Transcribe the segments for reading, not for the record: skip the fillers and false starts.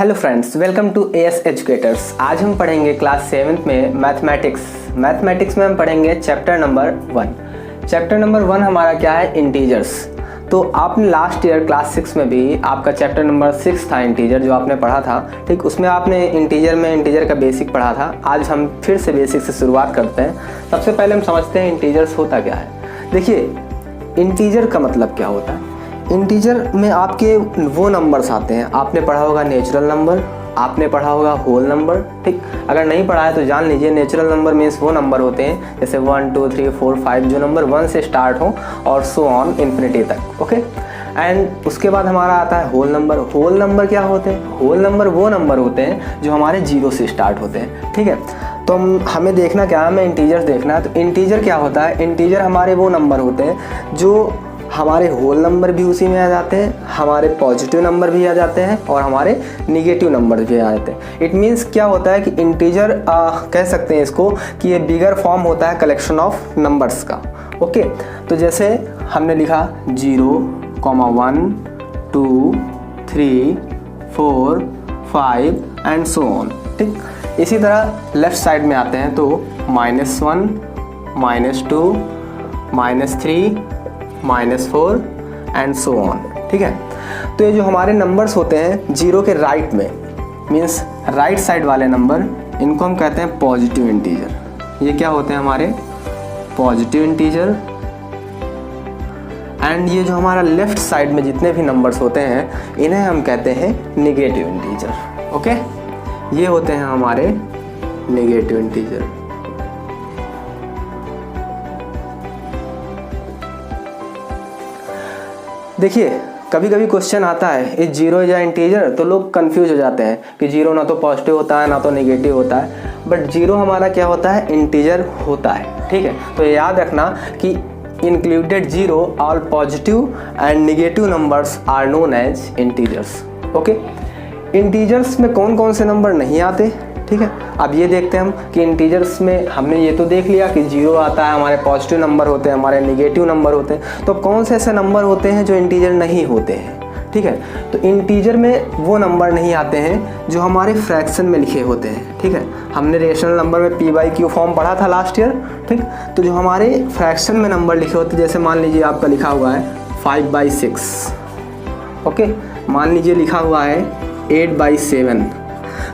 Hello friends, welcome to AS educators. आज हम पढ़ेंगे क्लास 7th में मैथमेटिक्स में हम पढ़ेंगे चैप्टर नंबर 1। चैप्टर नंबर 1 हमारा क्या है? इंटीजर्स। तो आपने लास्ट ईयर क्लास 6 में भी आपका चैप्टर नंबर 6 था इंटीजर, जो आपने पढ़ा था, ठीक। उसमें आपने इंटीजर का बेसिक पढ़ा था। आज हम फिर से बेसिक से शुरुआत करते हैं। सबसे पहले हम समझते हैं इंटीजर्स होता क्या है। देखिए, इंटीजर का मतलब क्या होता है। इंटीजर में आपके वो नंबर्स आते हैं, आपने पढ़ा होगा नेचुरल नंबर, आपने पढ़ा होगा होल नंबर, ठीक। अगर नहीं पढ़ा है तो जान लीजिए, नेचुरल नंबर मीन्स वो नंबर होते हैं जैसे 1 2 3 4 5 जो नंबर 1 से स्टार्ट हो और सो ऑन इन्फिनिटी तक, ओके। एंड उसके बाद हमारा आता है होल नंबर। होल नंबर क्या होते हैं? होल नंबर वो नंबर होते हैं जो हमारे 0 से स्टार्ट होते हैं, ठीक है। तो हमें देखना क्या है, हमें इंटीजर्स देखना है। तो इंटीजर क्या होता है? इंटीजर हमारे वो नंबर होते हैं जो हमारे होल नंबर भी उसी में आ जाते हैं, हमारे पॉजिटिव नंबर भी आ जाते हैं और हमारे निगेटिव नंबर भी आ जाते हैं। इट मीन्स क्या होता है कि इंटीजर कह सकते हैं इसको कि ये बिगर फॉर्म होता है कलेक्शन ऑफ नंबर्स का, ओके। तो जैसे हमने लिखा 0, 1 2 3 4 5 एंड सो ऑन, ठीक। इसी तरह लेफ्ट साइड में आते हैं तो -1 -2 -3 -4 एंड सो ऑन, ठीक है। तो ये जो हमारे नंबर्स होते हैं 0 के राइट में, मीन्स राइट साइड वाले नंबर, इनको हम कहते हैं पॉजिटिव इंटीजर। ये क्या होते हैं? हमारे पॉजिटिव इंटीजर। एंड ये जो हमारा लेफ्ट साइड में जितने भी नंबर्स होते हैं इन्हें हम कहते हैं निगेटिव इंटीजर, ओके। ये होते हैं हमारे निगेटिव इंटीजर। देखिए, कभी कभी क्वेश्चन आता है ये 0 या इंटीजर, तो लोग कंफ्यूज हो जाते हैं कि 0 ना तो पॉजिटिव होता है ना तो नेगेटिव होता है। बट 0 हमारा क्या होता है? इंटीजर होता है, ठीक है। तो याद रखना कि included 0 all positive and negative numbers are known as integers, okay. Integers में कौन कौन से नंबर नहीं आते, ठीक है। अब ये देखते हैं हम कि इंटीजर्स में हमने ये तो देख लिया कि 0 आता है, हमारे पॉजिटिव नंबर होते हैं, हमारे नेगेटिव नंबर होते हैं। तो कौन से ऐसे नंबर होते हैं जो इंटीजर नहीं होते हैं, ठीक है। तो इंटीजर में वो नंबर नहीं आते हैं जो हमारे फ्रैक्शन में लिखे होते हैं, ठीक है। हमने रेशनल नंबर में p/q फॉर्म पढ़ा था लास्ट ईयर, ठीक। तो जो हमारे फ्रैक्शन में नंबर लिखे होते हैं, जैसे मान लीजिए आपका लिखा हुआ है 5/6, ओके। मान लीजिए लिखा हुआ है 8/7।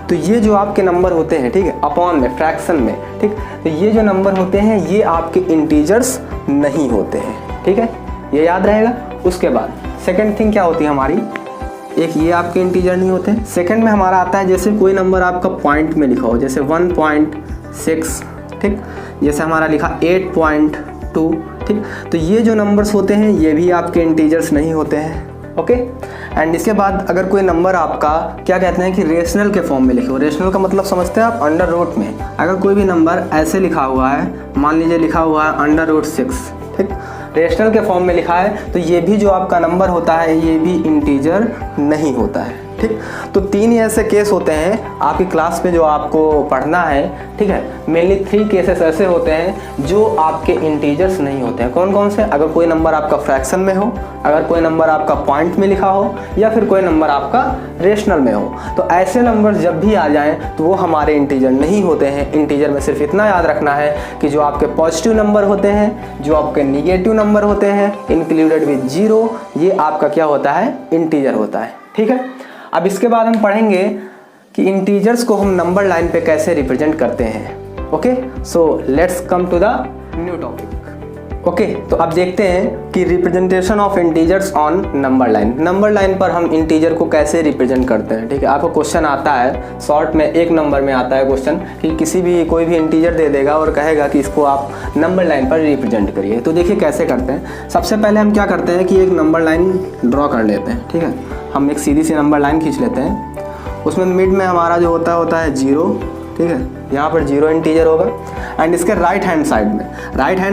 तो ये जो आपके नंबर होते हैं, ठीक है, अपॉन में, फ्रैक्शन में, ठीक। तो ये जो नंबर होते हैं ये आपके इंटीजर्स नहीं होते हैं, ठीक है। ये याद रहेगा। उसके बाद सेकंड थिंग क्या होती है हमारी, एक ये आपके इंटीजर नहीं होते। सेकंड में हमारा आता है जैसे कोई नंबर आपका पॉइंट में लिखा हो, जैसे 1.6, ठीक। जैसे हमारा लिखा 8.2, ठीक। तो ये जो नंबर्स होते हैं ये भी आपके इंटीजर्स नहीं होते हैं, ओके। एंड इसके बाद अगर कोई नंबर आपका क्या कहते हैं कि रेशनल के फॉर्म में लिखे हो। रेशनल का मतलब समझते हैं आप? अंडर रूट में। अगर कोई भी नंबर ऐसे लिखा हुआ है, मान लीजिए लिखा हुआ है √6, ठीक, रेशनल के फॉर्म में लिखा है, तो ये भी जो आपका नंबर होता है ये भी इंटीजर नहीं होता है, ठीक। तो 3 ही ऐसे केस होते हैं आपकी क्लास में जो आपको पढ़ना है, ठीक है। मेनली 3 केसेस ऐसे होते हैं जो आपके इंटीजर्स नहीं होते हैं। कौन कौन से? अगर कोई नंबर आपका फ्रैक्शन में हो, अगर कोई नंबर आपका पॉइंट में लिखा हो, या फिर कोई नंबर आपका रेशनल में हो। तो ऐसे नंबर जब भी आ जाएं तो वो हमारे इंटीजर नहीं होते हैं। इंटीजर में सिर्फ इतना याद रखना है कि जो आपके पॉजिटिव नंबर होते हैं, जो आपके निगेटिव नंबर होते हैं इंक्लूडेड विद 0, ये आपका क्या होता है? इंटीजर होता है, ठीक है। अब इसके बाद हम पढ़ेंगे कि इंटीजर्स को हम नंबर लाइन पे कैसे रिप्रेजेंट करते हैं, okay. So let's come to the new topic, okay. तो अब देखते हैं कि representation of integers on number line. Number line पर हम इंटीजर को कैसे रिप्रेजेंट करते हैं, ठीक है। आपको क्वेश्चन आता है शॉर्ट में, 1 नंबर में आता है क्वेश्चन कि कोई भी इंटीजर दे देगा और कहेगा कि इसको आप नंबर लाइन पर रिप्रेजेंट करिए। तो देखिए कैसे करते हैं। सबसे पहले हम क्या करते हैं कि एक नंबर लाइन ड्रॉ कर लेते हैं, ठीक है। हम एक सीधी सी नंबर लाइन खींच लेते हैं। उसमें मिड में हमारा जो होता है 0, ठीक है। यहाँ पर 0 इंटीजर होगा। एंड इसके राइट हैंड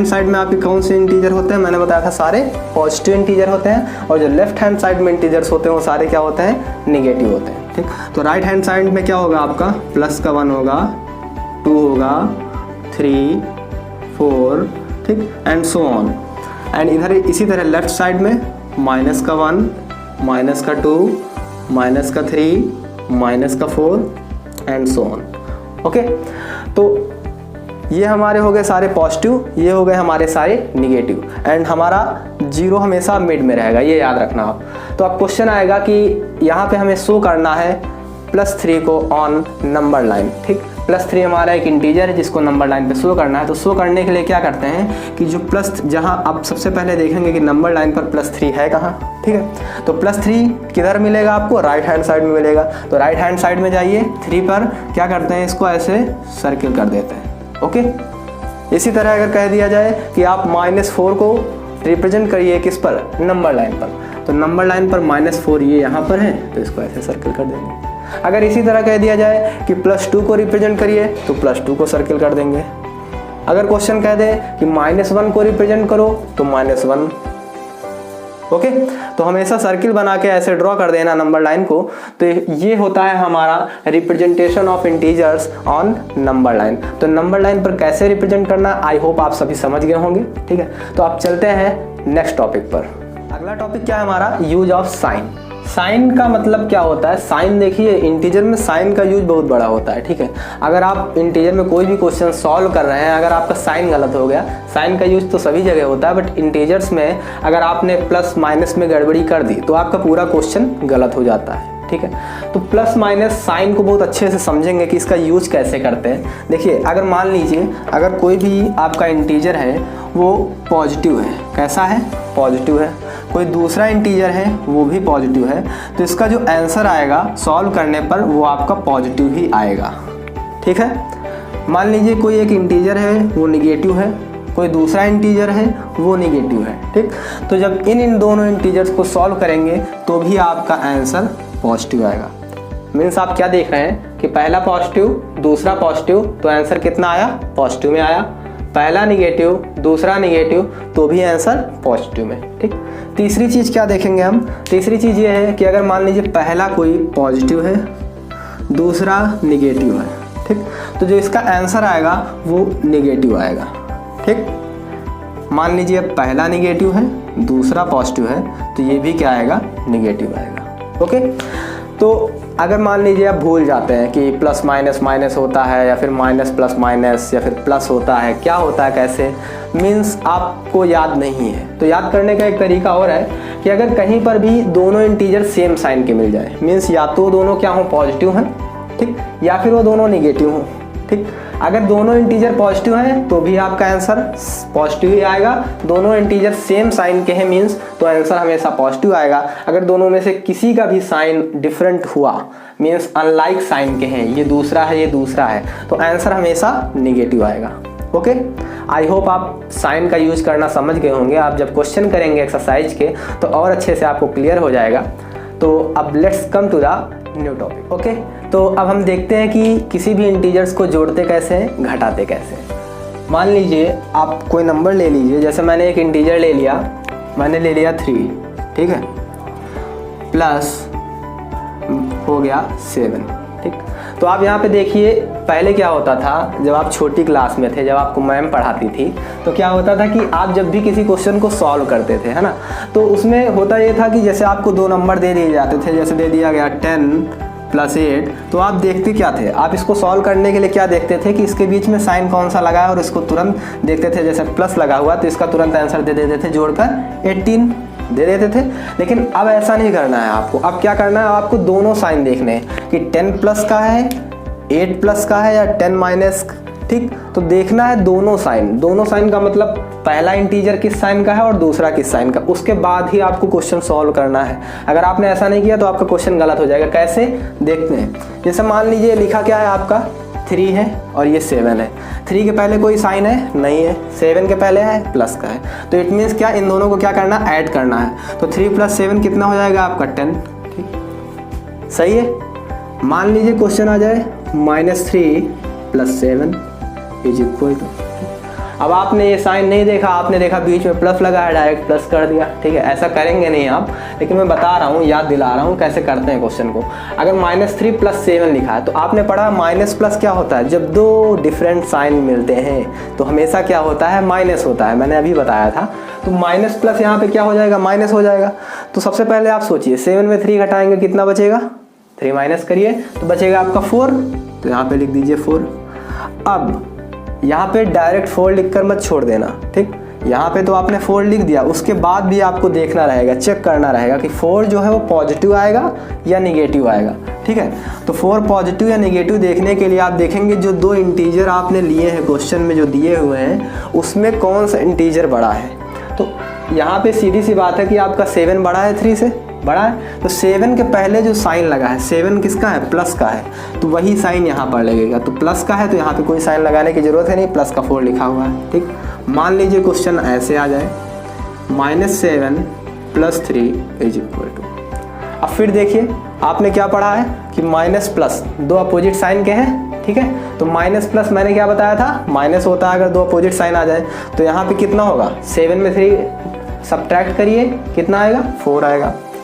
साइड में आपके कौन से इंटीजर होते हैं? मैंने बताया था सारे पॉजिटिव इंटीजर होते हैं, और जो लेफ्ट हैंड साइड में इंटीजर्स होते हैं वो सारे क्या होते हैं? निगेटिव होते हैं, ठीक। तो राइट हैंड साइड में क्या होगा आपका? प्लस का 1 होगा, 2 होगा, 3 4, ठीक, एंड सो ऑन। एंड इधर इसी तरह लेफ्ट साइड में -1, -2, -3, माइनस का 4 एंड सो ऑन। ओके, तो ये हमारे हो गए सारे पॉजिटिव, ये हो गए हमारे सारे निगेटिव, एंड हमारा 0 हमेशा मिड में रहेगा, ये याद रखना आप। तो अब क्वेश्चन आएगा कि यहाँ पे हमें शो करना है +3 को ऑन नंबर लाइन। ठीक, +3 हमारा एक इंटीजर है जिसको नंबर लाइन पे शो करना है। तो शो करने के लिए क्या करते हैं कि जो प्लस, जहाँ आप सबसे पहले देखेंगे कि नंबर लाइन पर +3 है कहाँ। ठीक है, तो +3 किधर मिलेगा आपको? राइट हैंड साइड में मिलेगा। तो राइट हैंड साइड में जाइए, 3 पर क्या करते हैं, इसको ऐसे सर्किल कर देते हैं। ओके, इसी तरह अगर कह दिया जाए कि आप -4 को रिप्रेजेंट करिए किस पर? नंबर लाइन पर। तो नंबर लाइन पर -4 ये यहाँ पर है, तो इसको ऐसे सर्किल कर देंगे। अगर इसी तरह कह दिया जाए कि +2 को रिप्रेजेंट करिए, तो +2 को सर्किल कर देंगे। अगर क्वेश्चन कह दे कि -1 को रिप्रेजेंट करो, तो -1। ओके, तो हमेशा सर्किल बना के ऐसे ड्रॉ कर देना नंबर लाइन को। तो ये होता है हमारा representation of integers on number line. तो नंबर लाइन पर कैसे रिप्रेजेंट करना, आई होप आप सभी समझ गए होंगे। ठीक है, तो आप चलते हैं नेक्स्ट टॉपिक पर। अगला टॉपिक क्या है हमारा? Use of sine. साइन का मतलब क्या होता है? साइन देखिए, इंटीजर में साइन का यूज बहुत बड़ा होता है। ठीक है, अगर आप इंटीजर में कोई भी क्वेश्चन सॉल्व कर रहे हैं, अगर आपका साइन गलत हो गया, साइन का यूज तो सभी जगह होता है, बट इंटीजर्स में अगर आपने प्लस माइनस में गड़बड़ी कर दी तो आपका पूरा क्वेश्चन गलत हो जाता है। ठीक है, तो प्लस माइनस साइन को बहुत अच्छे से समझेंगे कि इसका यूज कैसे करते हैं। देखिए, अगर मान लीजिए अगर कोई भी आपका इंटीजर है वो पॉजिटिव है, कैसा है? पॉजिटिव है। कोई दूसरा इंटीजर है वो भी पॉजिटिव है, तो इसका जो आंसर आएगा सॉल्व करने पर वो आपका पॉजिटिव ही आएगा। ठीक है, मान लीजिए कोई एक इंटीजर है वो निगेटिव है, कोई दूसरा इंटीजर है वो निगेटिव है। ठीक, तो जब इन दोनों इंटीजर्स को सॉल्व करेंगे तो भी आपका आंसर पॉजिटिव आएगा। मीन्स आप क्या देख रहे हैं कि पहला पॉजिटिव, दूसरा पॉजिटिव, तो आंसर कितना आया? पॉजिटिव में आया। पहला निगेटिव, दूसरा निगेटिव, तो भी आंसर पॉजिटिव में। ठीक, तीसरी चीज़ क्या देखेंगे हम? तीसरी चीज़ ये है कि अगर मान लीजिए पहला कोई पॉजिटिव है, दूसरा निगेटिव है। ठीक, तो जो इसका आंसर आएगा वो निगेटिव आएगा। ठीक, मान लीजिए पहला निगेटिव है, दूसरा पॉजिटिव है, तो ये भी क्या आएगा? निगेटिव आएगा। ओके, तो अगर मान लीजिए आप भूल जाते हैं कि प्लस माइनस माइनस होता है, या फिर माइनस प्लस माइनस, या फिर प्लस होता है, क्या होता है, कैसे, मीन्स आपको याद नहीं है, तो याद करने का एक तरीका और है कि अगर कहीं पर भी दोनों इंटीजर सेम साइन के मिल जाए, मीन्स या तो दोनों क्या हो? पॉजिटिव हैं। ठीक, या फिर वो दोनों निगेटिव हों। ठीक, अगर दोनों इंटीजर पॉजिटिव हैं तो भी आपका आंसर पॉजिटिव ही आएगा। दोनों इंटीजर सेम साइन के हैं मीन्स तो आंसर हमेशा पॉजिटिव आएगा। अगर दोनों में से किसी का भी साइन डिफरेंट हुआ, मीन्स अनलाइक साइन के हैं, ये दूसरा है, ये दूसरा है, तो आंसर हमेशा निगेटिव आएगा। ओके, आई होप आप साइन का यूज करना समझ गए होंगे। आप जब क्वेश्चन करेंगे एक्सरसाइज के तो और अच्छे से आपको क्लियर हो जाएगा। तो अब let's come to the new topic. Okay, तो अब हम देखते हैं कि किसी भी इंटीजर्स को जोड़ते कैसे हैं, घटाते कैसे हैं। मान लीजिए आप कोई नंबर ले लीजिए, जैसे मैंने एक इंटीजर ले लिया, मैंने ले लिया 3, ठीक है, प्लस हो गया 7। ठीक, तो आप यहाँ पे देखिए पहले क्या होता था, जब आप छोटी क्लास में थे, जब आपको मैम पढ़ाती थी, तो क्या होता था कि आप जब भी किसी क्वेश्चन को सॉल्व करते थे, है ना, तो उसमें होता ये था कि जैसे आपको 2 नंबर दे दिए जाते थे, जैसे दे दिया गया 10 + 8, तो आप देखते क्या थे? आप इसको सॉल्व करने के लिए क्या देखते थे कि इसके बीच में साइन कौन सा लगा है, और इसको तुरंत देखते थे, जैसे प्लस लगा हुआ तो इसका तुरंत आंसर दे देते थे, जोड़कर 18 दे देते थे। लेकिन अब ऐसा नहीं करना है आपको। अब क्या करना है? आपको दोनों साइन देखने हैं कि 10+ का है, 8+ का है, या 10- ठीक, तो देखना है दोनों साइन। दोनों साइन का मतलब पहला इंटीजर किस साइन का है और दूसरा किस साइन का, उसके बाद ही आपको क्वेश्चन सॉल्व करना है। अगर आपने ऐसा नहीं किया तो आपका क्वेश्चन गलत हो जाएगा। कैसे देखते हैं? जैसे मान लीजिए लिखा क्या है आपका, 3 है और ये 7 है। 3 के पहले कोई साइन है? नहीं है। 7 के पहले है? प्लस का है। तो इट मीन्स क्या, इन दोनों को क्या करना है? ऐड करना है। तो 3 + 7 कितना हो जाएगा आपका? 10। ठीक, सही है। मान लीजिए क्वेश्चन आ जाए -3 + 7 = अब आपने ये साइन नहीं देखा, आपने देखा बीच में प्लस लगा है, डायरेक्ट प्लस कर दिया। ठीक है, ऐसा करेंगे नहीं आप, लेकिन मैं बता रहा हूँ, याद दिला रहा हूँ कैसे करते हैं क्वेश्चन को। अगर -3 + 7 लिखा है तो आपने पढ़ा माइनस प्लस क्या होता है, जब 2 डिफरेंट साइन मिलते हैं तो हमेशा क्या होता है? माइनस होता है। मैंने अभी बताया था। तो माइनस प्लस यहाँ पे क्या हो जाएगा? माइनस हो जाएगा। तो सबसे पहले आप सोचिए 7 में 3 घटाएंगे कितना बचेगा? 3 माइनस करिए तो बचेगा आपका 4, तो यहाँ पे लिख दीजिए 4। अब यहाँ पे डायरेक्ट 4 लिखकर मत छोड़ देना, ठीक। यहाँ पे तो आपने 4 लिख दिया, उसके बाद भी आपको देखना रहेगा, चेक करना रहेगा कि 4 जो है वो पॉजिटिव आएगा या निगेटिव आएगा, ठीक है। तो 4 पॉजिटिव या निगेटिव देखने के लिए आप देखेंगे जो 2 इंटीजर आपने लिए हैं क्वेश्चन में जो दिए हुए हैं उसमें कौन सा इंटीजर बड़ा है। तो यहाँ पे सीधी सी बात है कि आपका 7 बड़ा है 3 से, बड़ा है, तो 7 के पहले जो साइन लगा है, 7 किसका है, प्लस का है, तो वही साइन यहाँ पर लगेगा। तो प्लस का है तो यहाँ पे कोई साइन लगाने की जरूरत है नहीं, प्लस का 4 लिखा हुआ है, ठीक। मान लीजिए क्वेश्चन ऐसे आ जाए, -7 + 3 = अब फिर देखिए आपने क्या पढ़ा है कि माइनस प्लस 2 अपोजिट साइन के हैं, ठीक है। तो माइनस प्लस मैंने क्या बताया था, माइनस होता है अगर 2 अपोजिट साइन आ जाए। तो यहाँ पे कितना होगा, 7 में 3 सब्ट्रैक्ट करिए, कितना आएगा, 4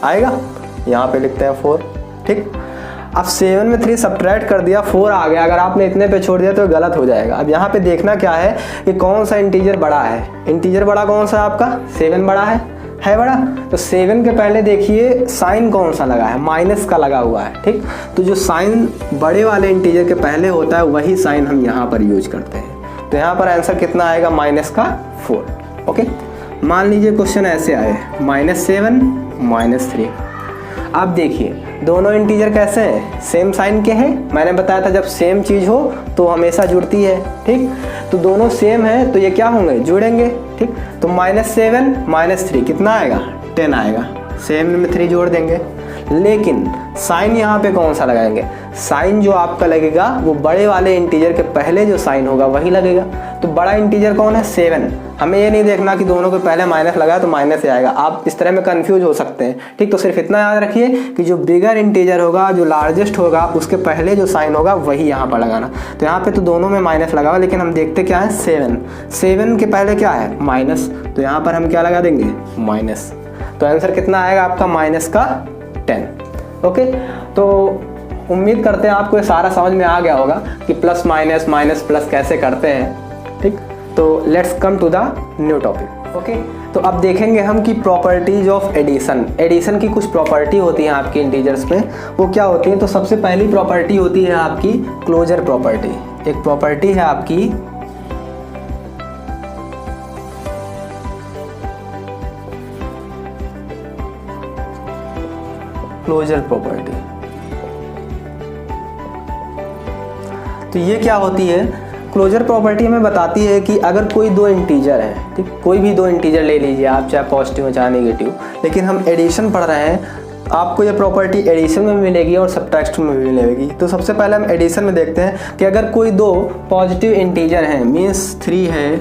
आएगा, यहाँ पे लिखते हैं 4, ठीक। अब 7 में 3 सब्ट्रैक्ट कर दिया, 4 आ गया। अगर आपने इतने पे छोड़ दिया तो गलत हो जाएगा। अब यहाँ पे देखना क्या है कि कौन सा इंटीजर बड़ा है। इंटीजर बड़ा कौन सा है आपका, 7 बड़ा है बड़ा। तो 7 के पहले देखिए साइन कौन सा लगा है, माइनस का लगा हुआ है, ठीक। तो जो साइन बड़े वाले इंटीजर के पहले होता है वही साइन हम यहाँ पर यूज करते हैं। तो यहाँ पर आंसर कितना आएगा, -4, ओके। मान लीजिए क्वेश्चन ऐसे आए, -7 -3। अब देखिए दोनों इंटीजर कैसे हैं, सेम साइन के हैं। मैंने बताया था जब सेम चीज़ हो तो हमेशा जुड़ती है, ठीक। तो दोनों सेम है तो ये क्या होंगे, जुड़ेंगे, ठीक। तो -7 -3 कितना आएगा, 10 आएगा। 7 में 3 जोड़ देंगे, लेकिन साइन यहाँ पे कौन सा लगाएंगे, साइन जो आपका लगेगा वो बड़े वाले इंटीजर के पहले जो साइन होगा वही लगेगा। तो बड़ा इंटीजर कौन है, 7। हमें ये नहीं देखना कि दोनों के पहले माइनस लगा तो माइनस से आएगा, आप इस तरह में कंफ्यूज हो सकते हैं, ठीक। तो सिर्फ इतना याद रखिए कि जो बिगर इंटीजर होगा, जो लार्जेस्ट होगा, उसके पहले जो साइन होगा वही यहाँ पर लगाना। तो यहाँ पे तो दोनों में माइनस लगा हुआ, लेकिन हम देखते क्या है, 7 के पहले क्या है, माइनस। तो यहाँ पर हम क्या लगा देंगे, माइनस। तो आंसर कितना आएगा आपका, -10, ओके। तो उम्मीद करते हैं आपको ये सारा समझ में आ गया होगा कि प्लस माइनस, माइनस प्लस कैसे करते हैं, ठीक। तो let's come to the new topic, okay. तो अब देखेंगे हम कि प्रॉपर्टीज ऑफ एडिशन। एडिशन की कुछ प्रॉपर्टी होती है आपकी इंटीजर्स में, वो क्या होती है। तो सबसे पहली प्रॉपर्टी होती है आपकी क्लोजर प्रॉपर्टी। एक प्रॉपर्टी है आपकी क्लोजर प्रॉपर्टी। तो ये क्या होती है, क्लोजर प्रॉपर्टी हमें बताती है कि अगर कोई 2 इंटीजर है, ठीक, कोई भी 2 इंटीजर ले लीजिए आप, चाहे पॉजिटिव हो चाहे नेगेटिव, लेकिन हम एडिशन पढ़ रहे हैं, आपको ये प्रॉपर्टी एडिशन में मिलेगी और सब्ट्रैक्शन में भी मिलेगी। तो सबसे पहले हम एडिशन में देखते हैं कि अगर कोई 2 पॉजिटिव इंटीजर हैं, मीन्स 3 है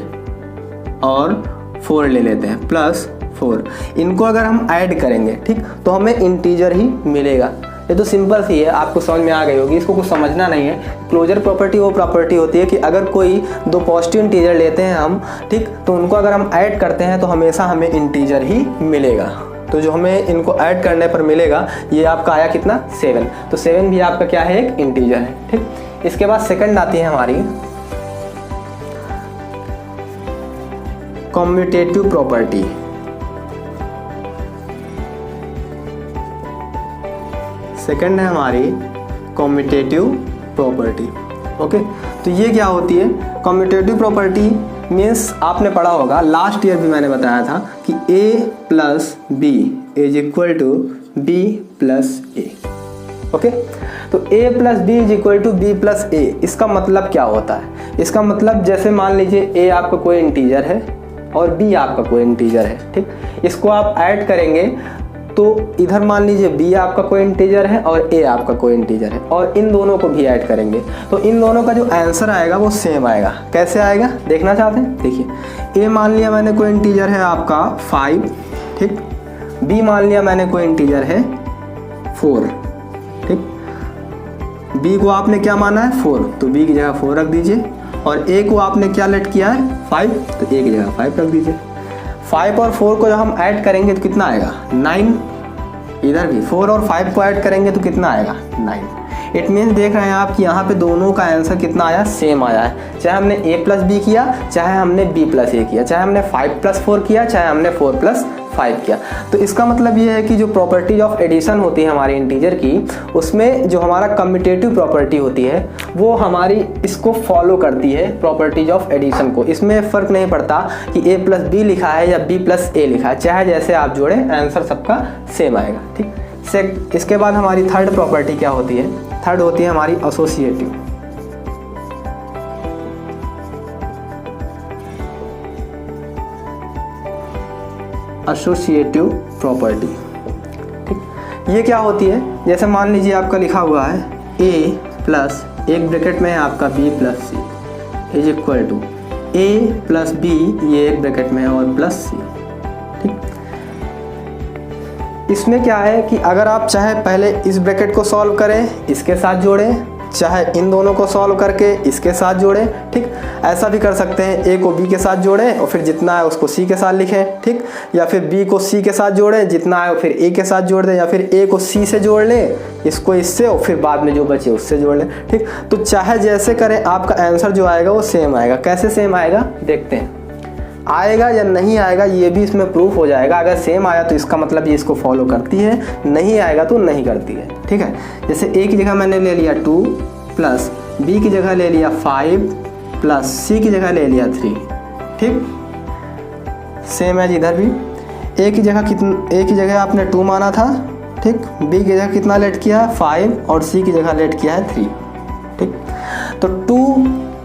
और 4 ले लेते हैं, +4, इनको अगर हम ऐड करेंगे, ठीक, तो हमें इंटीजर ही मिलेगा। ये तो सिंपल सी है, आपको समझ में आ गई होगी, इसको कुछ समझना नहीं है। क्लोजर प्रॉपर्टी वो प्रॉपर्टी होती है कि अगर कोई 2 पॉजिटिव इंटीजर लेते हैं हम, ठीक, तो उनको अगर हम ऐड करते हैं तो हमेशा हमें इंटीजर ही मिलेगा। तो जो हमें इनको ऐड करने पर मिलेगा, ये आपका आया कितना, 7। तो 7 भी आपका क्या है, एक इंटीजर है, ठीक। इसके बाद सेकंड आती है हमारी कम्यूटेटिव प्रॉपर्टी। सेकंड है हमारी कम्यूटेटिव प्रॉपर्टी, ओके। तो ये क्या होती है, कम्यूटेटिव प्रॉपर्टी मीन्स आपने पढ़ा होगा, लास्ट ईयर भी मैंने बताया था कि A + B = B + A, okay. तो A + B = B + A, इसका मतलब क्या होता है, इसका मतलब जैसे मान लीजिए A आपका कोई इंटीजर है और B आपका कोई इंटीजर है, ठीक। इसको आप ऐड करेंगे तो इधर मान लीजिए B आपका कोई इंटीजर है और A आपका कोई इंटीजर है, और इन दोनों को भी ऐड करेंगे तो इन दोनों का जो आंसर आएगा वो सेम आएगा। कैसे आएगा देखना चाहते हैं, देखिए A मान लिया मैंने कोई इंटीजर है आपका 5, ठीक। B मान लिया मैंने कोई इंटीजर है 4, ठीक। B को आपने क्या माना है, 4, तो B की जगह 4 रख दीजिए, और A को आपने क्या लेट किया है, 5, तो A की जगह 5 रख दीजिए। 5 और 4 को जब हम ऐड करेंगे तो कितना आएगा, 9। इधर भी 4 और 5 को ऐड करेंगे तो कितना आएगा, 9। इट मीन्स देख रहे हैं आप कि यहाँ पे दोनों का आंसर कितना आया, सेम आया है। चाहे हमने A + B किया, चाहे हमने B + A किया, चाहे हमने 5 + 4 किया, चाहे हमने 4 + 5 किया। तो इसका मतलब ये है कि जो प्रॉपर्टीज ऑफ एडिशन होती है हमारी इंटीजर की, उसमें जो हमारा कम्यूटेटिव प्रॉपर्टी होती है वो हमारी इसको फॉलो करती है, प्रॉपर्टीज ऑफ एडिशन को। इसमें फ़र्क नहीं पड़ता कि a प्लस बी लिखा है या b प्लस a लिखा है, चाहे जैसे आप जोड़े आंसर सबका सेम आएगा। ठीक, इसके बाद हमारी थर्ड प्रॉपर्टी क्या होती है? थर्ड होती है हमारी एसोसिएटिव। Associative property. ठीक, ये क्या होती है? जैसे मान लीजिए आपका लिखा हुआ है a प्लस एक ब्रैकेट में है आपका b plus c is equal to a plus b, ये एक ब्रैकेट में है और प्लस सी। ठीक, इसमें क्या है कि अगर आप चाहे पहले इस ब्रैकेट को सॉल्व करें, इसके साथ जोड़ें, चाहे इन दोनों को सॉल्व करके इसके साथ जोड़ें। ठीक, ऐसा भी कर सकते हैं, a को b के साथ जोड़ें और फिर जितना है उसको c के साथ लिखें। ठीक, या फिर b को c के साथ जोड़ें, जितना है फिर a के साथ जोड़ दें, या फिर a को c से जोड़ लें, इसको इससे और फिर बाद में जो बचे उससे जोड़ लें। ठीक, तो चाहे जैसे करें आपका आंसर जो आएगा वो सेम आएगा। कैसे सेम आएगा देखते हैं, आएगा या नहीं आएगा ये भी इसमें प्रूफ हो जाएगा। अगर सेम आया तो इसका मतलब ये इसको फॉलो करती है, नहीं आएगा तो नहीं करती है। ठीक है, जैसे a की जगह मैंने ले लिया 2 प्लस b की जगह ले लिया 5 प्लस c की जगह ले लिया 3। ठीक, सेम है इधर भी। a की जगह आपने 2 माना था। ठीक, b की जगह कितना लेट किया है 5 और c की जगह लेट किया है 3। ठीक, तो 2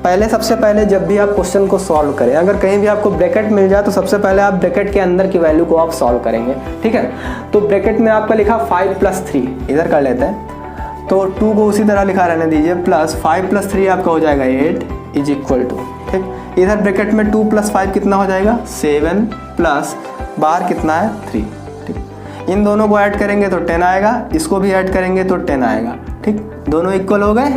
पहले सबसे पहले जब भी आप क्वेश्चन को सॉल्व करें, अगर कहीं भी आपको ब्रैकेट मिल जाए तो सबसे पहले आप ब्रैकेट के अंदर की वैल्यू को आप सॉल्व करेंगे। ठीक है, तो ब्रैकेट में आपका लिखा 5 प्लस 3, इधर कर लेते हैं, तो 2 को उसी तरह लिखा रहने दीजिए, प्लस 5 प्लस 3 आपका हो जाएगा 8 इज इक्वल टू। ठीक, इधर ब्रैकेट में 2 प्लस 5 कितना हो जाएगा 7 प्लस बाहर कितना है 3। ठीक, इन दोनों को ऐड करेंगे तो 10 आएगा, इसको भी ऐड करेंगे तो 10 आएगा। ठीक, दोनों इक्वल हो गए,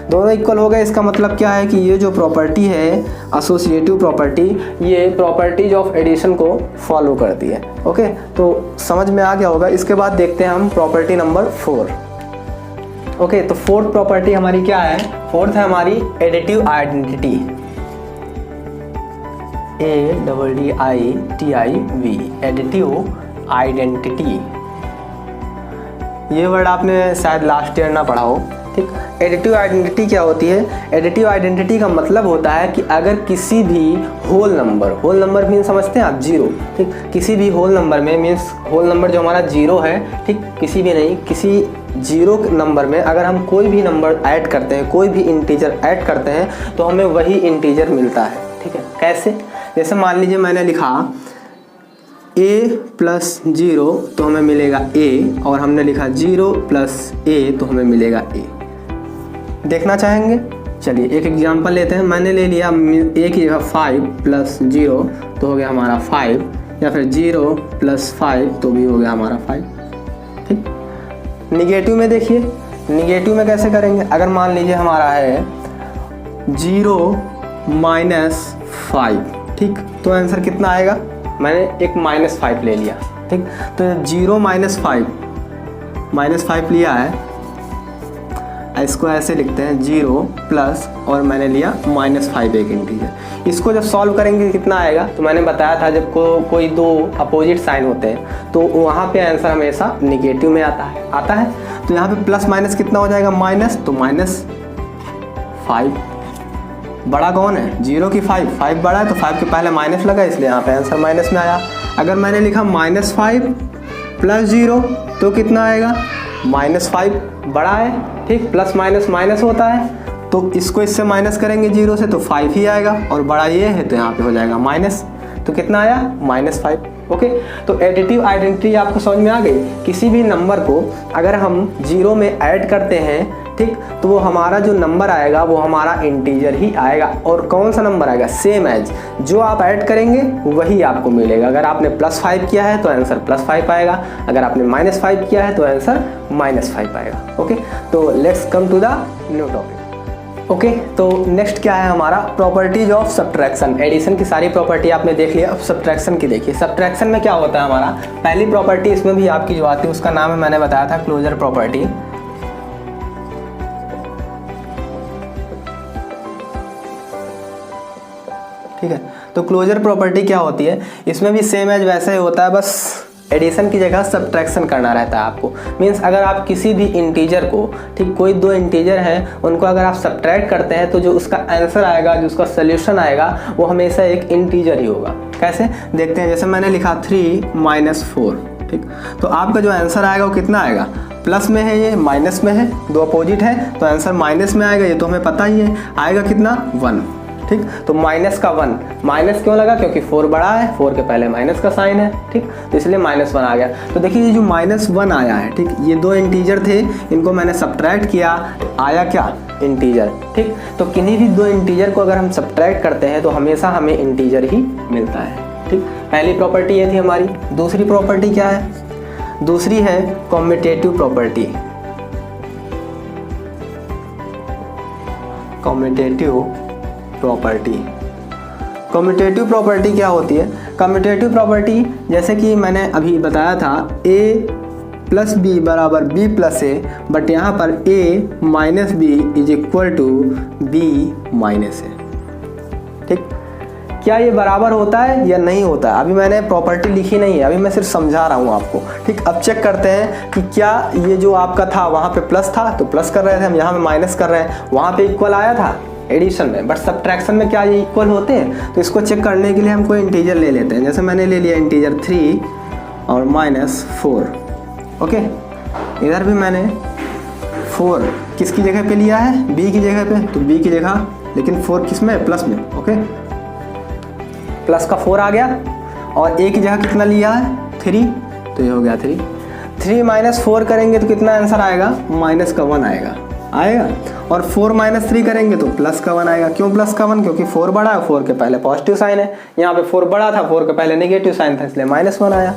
दोनों इक्वल हो गए। इसका मतलब क्या है कि ये जो प्रॉपर्टी है एसोसिएटिव प्रॉपर्टी, ये प्रॉपर्टीज ऑफ एडिशन को फॉलो करती है। ओके, तो समझ में आ गया होगा। इसके बाद देखते हैं हम प्रॉपर्टी नंबर 4। ओके, तो फोर्थ प्रॉपर्टी हमारी क्या है? फोर्थ है हमारी additive identity, ADDITIV, additive identity. ये वर्ड आपने शायद लास्ट ईयर ना पढ़ा हो। ठीक, एडिटिव आइडेंटिटी क्या होती है? एडिटिव आइडेंटिटी का मतलब होता है कि अगर किसी भी होल नंबर मीन्स समझते हैं आप 0। ठीक, किसी भी होल नंबर में मीन्स होल नंबर जो हमारा 0 है, ठीक, किसी भी नहीं, किसी 0 नंबर में अगर हम कोई भी नंबर ऐड करते हैं, कोई भी इंटीजर ऐड करते हैं तो हमें वही इंटीजर मिलता है। ठीक है, कैसे? जैसे मान लीजिए मैंने लिखा a प्लस 0 तो हमें मिलेगा a, और हमने लिखा 0 प्लस a तो हमें मिलेगा a। देखना चाहेंगे? चलिए एक एग्जांपल लेते हैं। मैंने ले लिया a की जगह 5 प्लस 0 तो हो गया हमारा 5, या फिर 0 प्लस 5 तो भी हो गया हमारा 5। ठीक, निगेटिव में देखिए, निगेटिव में कैसे करेंगे? अगर मान लीजिए हमारा है 0 माइनस 5, ठीक, तो आंसर कितना आएगा? मैंने एक -5 ले लिया। ठीक, तो 0 -5 लिया है, इसको ऐसे लिखते हैं 0 प्लस और मैंने लिया -5 एक इंटीजर। इसको जब सॉल्व करेंगे कितना आएगा? तो मैंने बताया था जब कोई दो अपोजिट साइन होते हैं तो वहाँ पे आंसर हमेशा निगेटिव में आता है। तो यहाँ पे प्लस माइनस कितना हो जाएगा? माइनस, तो -5 बड़ा कौन है? 0 की 5 बड़ा है तो 5 के पहले माइनस लगा, इसलिए यहाँ पे आंसर माइनस में आया। अगर मैंने लिखा -5 प्लस 0 तो कितना आएगा? -5 बड़ा है। ठीक, प्लस माइनस माइनस होता है तो इसको इससे माइनस करेंगे 0 से तो 5 ही आएगा, और बड़ा ये है तो यहाँ पे हो जाएगा माइनस, तो कितना आया? -5। ओके, तो एडिटिव आइडेंटिटी आपको समझ में आ गई। किसी भी नंबर को अगर हम 0 में ऐड करते हैं, ठीक, तो वो हमारा जो नंबर आएगा वो हमारा इंटीजर ही आएगा। और कौन सा नंबर आएगा? सेम एज जो आप ऐड करेंगे वही आपको मिलेगा। अगर आपने +5 किया है तो आंसर +5 आएगा, अगर आपने -5 किया है तो आंसर -5 आएगा। ओके, तो let's come to the new topic. Okay, तो नेक्स्ट क्या है हमारा? Properties of subtraction. एडिशन की सारी प्रॉपर्टी आपने देख लिया, अब सब्ट्रैक्शन की देखिए। सब्ट्रैक्शन में क्या होता है हमारा? पहली प्रॉपर्टी इसमें भी आपकी जो आती है उसका नाम है, मैंने बताया था, क्लोजर प्रॉपर्टी। ठीक है। तो क्लोजर प्रॉपर्टी क्या होती है, इसमें भी सेम एज वैसे ही होता है, बस एडिशन की जगह सब्ट्रैक्शन करना रहता है आपको। मीन्स अगर आप किसी भी इंटीजर को, ठीक, कोई दो इंटीजर हैं उनको अगर आप सब्ट्रैक्ट करते हैं तो जो उसका आंसर आएगा, जो उसका सोल्यूशन आएगा वो हमेशा एक इंटीजर ही होगा। कैसे देखते हैं, जैसे मैंने लिखा 3 - 4, ठीक, तो आपका जो आंसर आएगा वो कितना आएगा, प्लस में है ये, माइनस में है, दो अपोजिट है तो आंसर माइनस में आएगा, ये तो हमें पता ही है। आएगा कितना, 1, ठीक। तो माइनस का 1, माइनस क्यों लगा, क्योंकि 4 बड़ा है, 4 के पहले माइनस का साइन है, ठीक, तो इसलिए -1 आ गया। तो देखिए ये जो -1 आया है, ठीक, ये दो इंटीजर थे, इनको मैंने सब्ट्रैक्ट किया, आया क्या, इंटीजर, ठीक। तो किन्हीं भी दो इंटीजर को अगर हम सब्ट्रैक्ट करते हैं तो हमेशा हमें इंटीजर ही मिलता है, ठीक। पहली प्रॉपर्टी ये थी हमारी। दूसरी प्रॉपर्टी क्या है, दूसरी है कॉम्यूटेटिव प्रॉपर्टी। कॉम्यूटेटिव प्रॉपर्टी क्या होती है, कम्यूटेटिव प्रॉपर्टी जैसे कि मैंने अभी बताया था a + b = b + a, but यहाँ पर a - b = b - a, ठीक। क्या ये बराबर होता है या नहीं होता है, अभी मैंने प्रॉपर्टी लिखी नहीं है, अभी मैं सिर्फ समझा रहा हूँ आपको, ठीक। अब चेक करते हैं कि क्या ये जो आपका था वहाँ पे प्लस था तो प्लस कर रहे थे हम, यहाँ पे माइनस कर रहे हैं, वहाँ पे इक्वल आया था एडिशन में, बट सब्ट्रैक्शन में क्या ये इक्वल होते हैं। तो इसको चेक करने के लिए हम कोई इंटीजर ले लेते हैं, जैसे मैंने ले लिया इंटीजर 3 और -4, ओके। इधर भी मैंने 4 किसकी जगह पे लिया है, b की जगह पे, तो b की जगह, लेकिन 4 किस में, प्लस में, ओके। प्लस का 4 आ गया, और a की जगह कितना लिया है, 3, तो ये हो गया 3 - 4 करेंगे तो कितना आंसर आएगा, -1 आएगा, और 4 - 3 करेंगे तो +1 आएगा। क्यों +1, क्योंकि 4 बड़ा है, 4 के पहले पॉजिटिव साइन है, यहाँ पे 4 बड़ा था, 4 के पहले नेगेटिव साइन था, इसलिए -1 आया।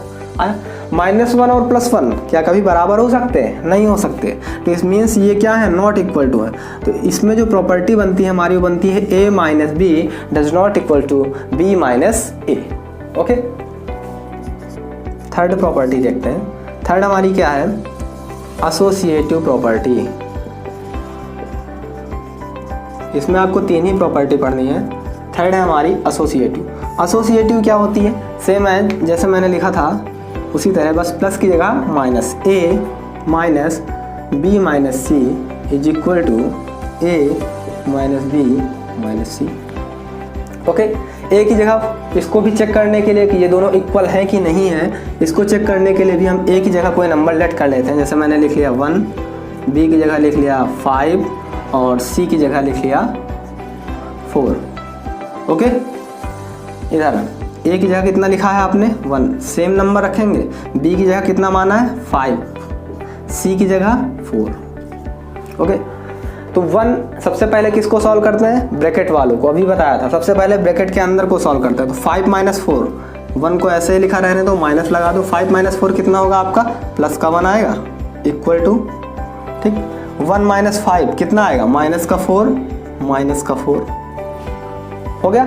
-1 और +1 क्या कभी बराबर हो सकते हैं, नहीं हो सकते। तो इस मीन्स ये क्या है, नॉट इक्वल टू है। तो इसमें जो प्रॉपर्टी बनती है हमारी, वो बनती है a - b does not equal to b - a, okay. Third property देखते हैं। थर्ड हमारी क्या है, एसोसिएटिव प्रॉपर्टी। इसमें आपको 3 ही प्रॉपर्टी पढ़नी है। थर्ड है हमारी एसोसिएटिव। एसोसिएटिव क्या होती है, सेम एज जैसे मैंने लिखा था उसी तरह, बस प्लस की जगह minus, a - b - c = a - b - c, okay. a की जगह इसको भी चेक करने के लिए कि ये दोनों इक्वल हैं कि नहीं है, इसको चेक करने के लिए भी हम a की जगह कोई नंबर लेट कर लेते हैं। जैसे मैंने लिख लिया 1, b की जगह लिख लिया 5 और c की जगह लिख लिया 4, ओके। इधर a की जगह कितना लिखा है आपने, 1, सेम नंबर रखेंगे। b की जगह कितना माना है, 5, c की जगह 4, ओके। तो 1 सबसे पहले किसको सॉल्व करते हैं, ब्रैकेट वालों को, अभी बताया था, सबसे पहले ब्रैकेट के अंदर को सॉल्व करते हैं। तो 5 - 4, 1 को ऐसे ही लिखा रहने दो, माइनस लगा दो, 5 - 4 कितना होगा आपका, +1 आएगा, इक्वल टू, ठीक। 1 - 5 कितना आएगा, -4 हो गया।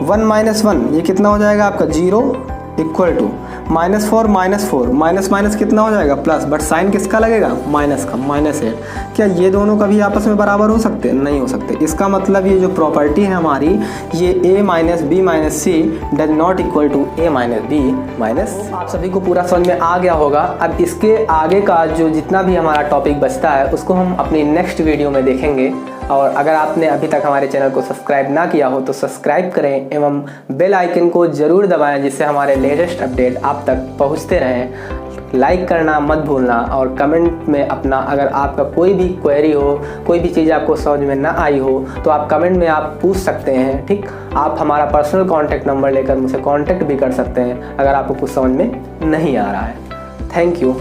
1 - 1 ये कितना हो जाएगा आपका, 0, इक्वल टू -4 माइनस कितना हो जाएगा, प्लस, बट साइन किसका लगेगा, माइनस का, -8। क्या ये दोनों कभी आपस में बराबर हो सकते हैं, नहीं हो सकते। इसका मतलब ये जो प्रॉपर्टी है हमारी, ये a - b - c does not equal to a - b - c। आप सभी को पूरा समझ में आ गया होगा। अब इसके आगे का जो जितना भी हमारा टॉपिक बचता है उसको हम अपनी नेक्स्ट वीडियो में देखेंगे। और अगर आपने अभी तक हमारे चैनल को सब्सक्राइब ना किया हो तो सब्सक्राइब करें एवं बेल आइकन को ज़रूर दबाएं, जिससे हमारे लेटेस्ट अपडेट आप तक पहुंचते रहें। लाइक करना मत भूलना, और कमेंट में अपना, अगर आपका कोई भी क्वेरी हो, कोई भी चीज़ आपको समझ में ना आई हो तो आप कमेंट में आप पूछ सकते हैं, ठीक। आप हमारा पर्सनल कॉन्टैक्ट नंबर लेकर मुझसे कॉन्टैक्ट भी कर सकते हैं अगर आपको कुछ समझ में नहीं आ रहा है। Thank you.